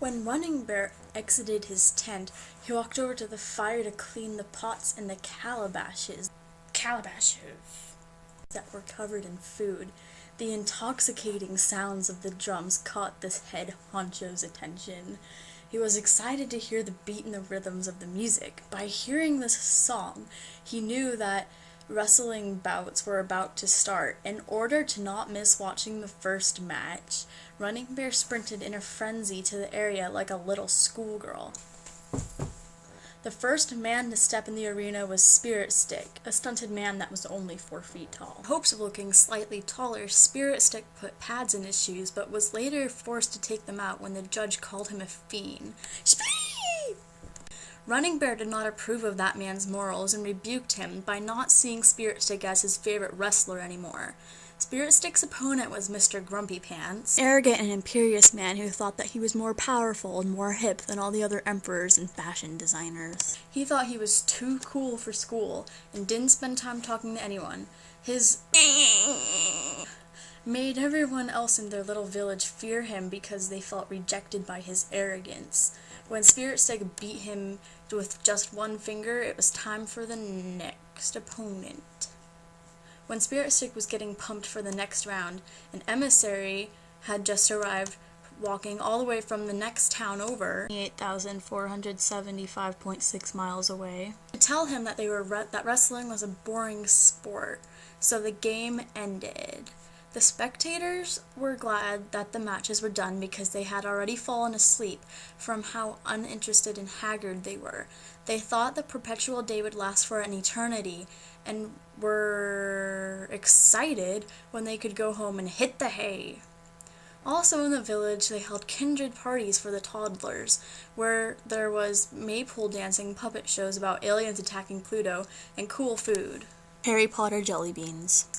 When Running Bear exited his tent, he walked over to the fire to clean the pots and the calabashes that were covered in food. The intoxicating sounds of the drums caught this head honcho's attention. He was excited to hear the beat and the rhythms of the music. By hearing this song, he knew that wrestling bouts were about to start. In order to not miss watching the first match, Running Bear sprinted in a frenzy to the area like a little schoolgirl. The first man to step in the arena was Spirit Stick, a stunted man that was only 4 feet tall. In hopes of looking slightly taller, Spirit Stick put pads in his shoes, but was later forced to take them out when the judge called him a fiend. Speed! Running Bear did not approve of that man's morals and rebuked him by not seeing Spirit Stick as his favorite wrestler anymore. Spirit Stick's opponent was Mr. Grumpy Pants, an arrogant and imperious man who thought that he was more powerful and more hip than all the other emperors and fashion designers. He thought he was too cool for school and didn't spend time talking to anyone. His made everyone else in their little village fear him because they felt rejected by his arrogance. When Spirit Stick beat him with just one finger, it was time for the next opponent. When Spirit Stick was getting pumped for the next round, an emissary had just arrived, walking all the way from the next town over, 8,475.6 miles away, to tell him that that wrestling was a boring sport, so the game ended. The spectators were glad that the matches were done because they had already fallen asleep from how uninterested and haggard they were. They thought the perpetual day would last for an eternity, and were excited when they could go home and hit the hay. Also in the village, they held kindred parties for the toddlers, where there was maypole dancing puppet shows about aliens attacking Pluto, and cool food. Harry Potter jelly beans.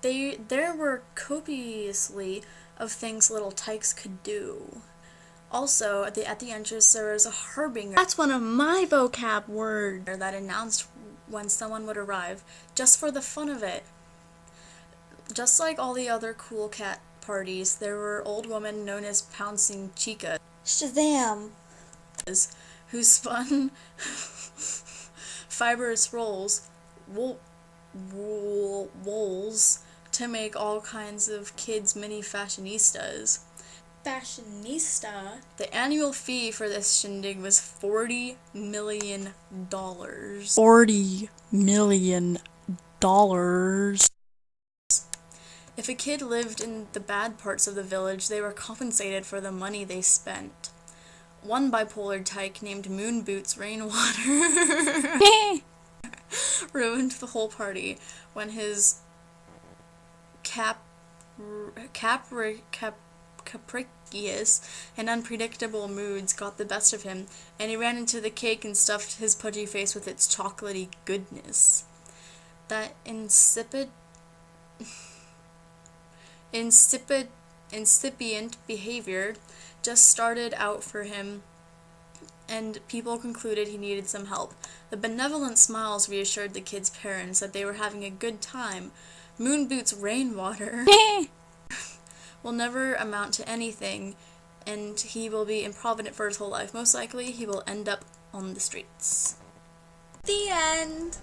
There were copiously of things little tykes could do. Also, at the entrance, there was a harbinger. That's one of my vocab words that announced when someone would arrive, just for the fun of it. Just like all the other cool cat parties, there were old women known as Pouncing Chica, Shazam, who spun fibrous wools to make all kinds of kids' mini fashionistas. Fashionista. The annual fee for this shindig was $40 million. $40 million. If a kid lived in the bad parts of the village, they were compensated for the money they spent. One bipolar tyke named Moon Boots Rainwater ruined the whole party when his capricious and unpredictable moods got the best of him, and he ran into the cake and stuffed his pudgy face with its chocolatey goodness. That incipient behavior just started out for him, and people concluded he needed some help. The benevolent smiles reassured the kids' parents that they were having a good time. Moon Boots Rainwater will never amount to anything, and he will be improvident for his whole life. Most likely, he will end up on the streets. The end!